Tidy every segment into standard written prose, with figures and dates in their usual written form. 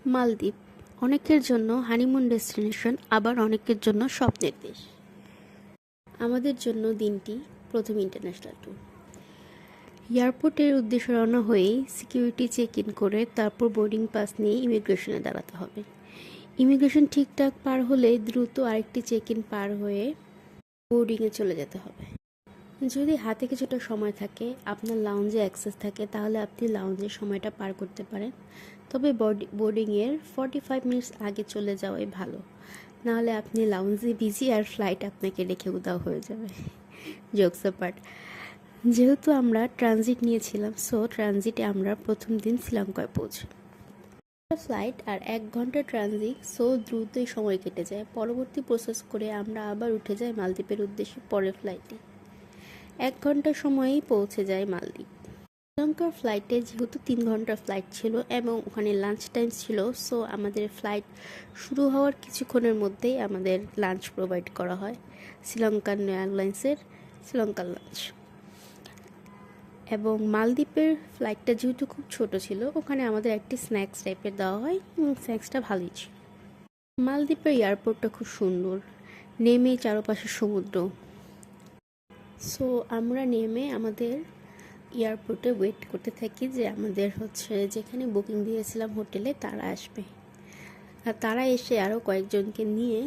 মালদ্বীপ অনেকের জন্য হানিমুন ডেস্টিনেশন, আবার অনেকের জন্য স্বপ্নের দেশ। আমাদের জন্য দিনটি প্রথম ইন্টারন্যাশনাল ট্যুর। এয়ারপোর্টের উদ্দেশ্যে রওনা হয়েই সিকিউরিটি চেক ইন করে তারপর বোর্ডিং পাস নিয়ে ইমিগ্রেশনে দাঁড়াতে হবে। ইমিগ্রেশন ঠিকঠাক পার হলে দ্রুত আরেকটি চেক ইন পার হয়ে বোর্ডিংয়ে চলে যেতে হবে। যদি হাতে কিছুটা সময় থাকে, আপনার লাউঞ্জে অ্যাক্সেস থাকে, তাহলে আপনি লাউঞ্জের সময়টা পার করতে পারেন। তবে বোর্ডিংয়ের 45 মিনিটস আগে চলে যাওয়াই ভালো, নাহলে আপনি লাউঞ্জে বিজি আর ফ্লাইট আপনাকে রেখে উধাও হয়ে যাবে। জোকস অ্যাপার্ট, যেহেতু আমরা ট্রানজিট নিয়েছিলাম, সো ট্রানজিটে আমরা প্রথম দিন শ্রীলঙ্কায় পৌঁছি। ফ্লাইট আর 1 ঘন্টা ট্রানজিট, সো দ্রুতই সময় কেটে যায়। পরবর্তী প্রসেস করে আমরা আবার উঠে যাই মালদ্বীপের উদ্দেশ্যে পরের ফ্লাইটে। 1 ঘন্টা সময়েই পৌঁছে যায় মালদ্বীপ। শ্রীলঙ্কার ফ্লাইটে যেহেতু 3 ঘন্টার ফ্লাইট ছিল এবং ওখানে লাঞ্চ টাইম ছিল, সো আমাদের ফ্লাইট শুরু হওয়ার কিছুক্ষণের মধ্যেই আমাদের লাঞ্চ প্রোভাইড করা হয় শ্রীলঙ্কান এয়ারলাইন্সের শ্রীলঙ্কার লাঞ্চ। এবং মালদ্বীপের ফ্লাইটটা যেহেতু খুব ছোট ছিল, ওখানে আমাদের একটি স্ন্যাক্স টাইপের দেওয়া হয় এবং স্ন্যাক্সটা ভালোই ছিল। মালদ্বীপের এয়ারপোর্টটা খুব সুন্দর, নেমে চারপাশে সমুদ্র। সো আমরা নেমে আমাদের এয়ারপোর্টে ওয়েট করতে থাকি যে আমাদের যেখানে বুকিং দিয়েছিলাম হোটেলে তারা আসবে। আর তারা এসে আরও কয়েকজনকে নিয়ে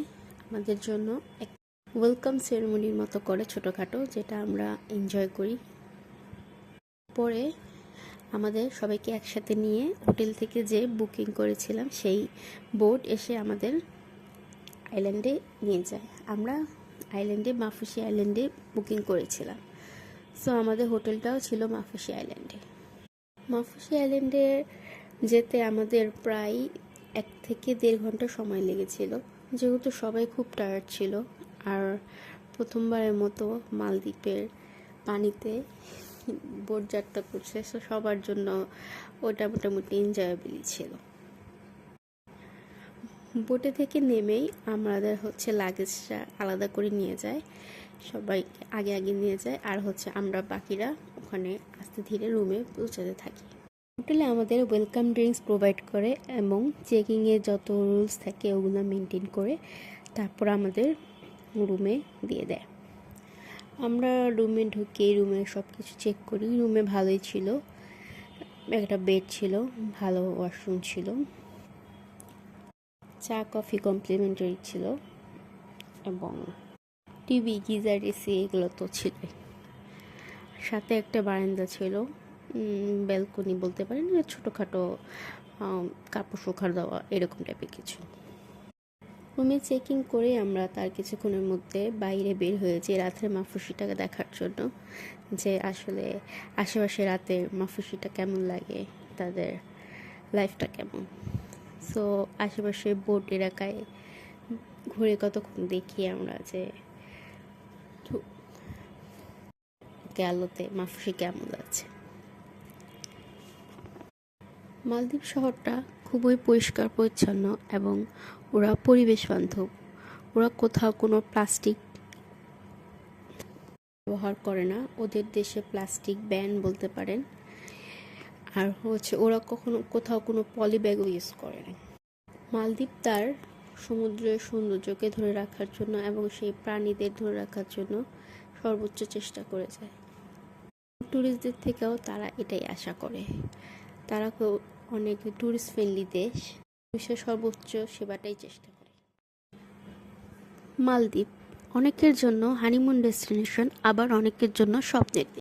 আমাদের জন্য এক ওয়েলকাম সেরেমনির মতো করে ছোটোখাটো, যেটা আমরা এনজয় করি। পরে আমাদের সবাইকে একসাথে নিয়ে হোটেল থেকে যে বুকিং করেছিলাম সেই বোট এসে আমাদের আইল্যান্ডে নিয়ে যায়। আমরা মাফুসি আইল্যান্ডে বুকিং করেছিলাম, সো আমাদের হোটেলটাও ছিল মাফুসি আইল্যান্ডে। মাফুসি আইল্যান্ডে যেতে আমাদের প্রায় 1 থেকে 1.5 ঘন্টা সময় লেগেছিল, যেহেতু সবাই খুব টায়ার্ড ছিল আর প্রথমবারের মতো মালদ্বীপের পানিতে বোট যাত্রা করছে, সো সবার জন্য ওটা মোটামুটি এনজয়েবলই ছিল। বোটে থেকে নেমেই আমাদের লাগেজটা আলাদা করে নিয়ে যায়, সবাই আগে আগে নিয়ে যায়, আর আমরা বাকিরা ওখানে আস্তে ধীরে রুমে পৌঁছাতে থাকি। হোটেলে আমাদের ওয়েলকাম ড্রিঙ্কস প্রোভাইড করে এবং চেকিংয়ে যত রুলস থাকে ওগুলো মেনটেন করে তারপর আমাদের রুমে দিয়ে দেয়। আমরা রুমে ঢুকে রুমে সব কিছু চেক করি। রুমে ভালোই ছিল, একটা বেড ছিল, ভালো ওয়াশরুম ছিল, চা কফি কমপ্লিমেন্টারি ছিল এবং টিভি, গিজার, এসি এগুলো তো ছিলই। সাথে একটা বারান্দা ছিল, ব্যালকনি বলতে পারেন, ছোটোখাটো কাপড় শুকার দেওয়া এরকম টাইপের কিছু। রুমে চেকিং করে আমরা তার কিছুক্ষণের মধ্যে বাইরে বের হয়েছি রাতের মাফুসিটাকে দেখার জন্য, যে আসলে আশেপাশে রাতে মাফুসিটা কেমন লাগে, তাদের লাইফটা কেমন। সো আশেপাশে বোট এলাকায় ঘুরে কতক্ষণ দেখি আমরা যে আলোতে মাফুসি কেমন আছে। মালদ্বীপ শহরটা খুবই পরিষ্কার পরিচ্ছন্ন এবং ওরা পরিবেশ বান্ধব। ওরা কোথাও কোনো প্লাস্টিক ব্যবহার করে না, ওদের দেশে প্লাস্টিক ব্যান বলতে পারেন। আর ওরা কোথাও কোনো পলি ব্যাগও ইউজ করে না। মালদ্বীপ তার সমুদ্রের সৌন্দর্যকে ধরে রাখার জন্য এবং সেই প্রাণীদের ধরে রাখার জন্য সর্বোচ্চ চেষ্টা করে যায়। ট্যুরিস্টদের থেকেও তারা এটাই আশা করে। তারা অনেক ট্যুরিস্ট ফ্রেন্ডলি দেশ, বিশ্বের সর্বোচ্চ সেবাটাই চেষ্টা করে। মালদ্বীপ অনেকের জন্য হানিমুন ডেস্টিনেশন, আবার অনেকের জন্য স্বপ্নের দেশ।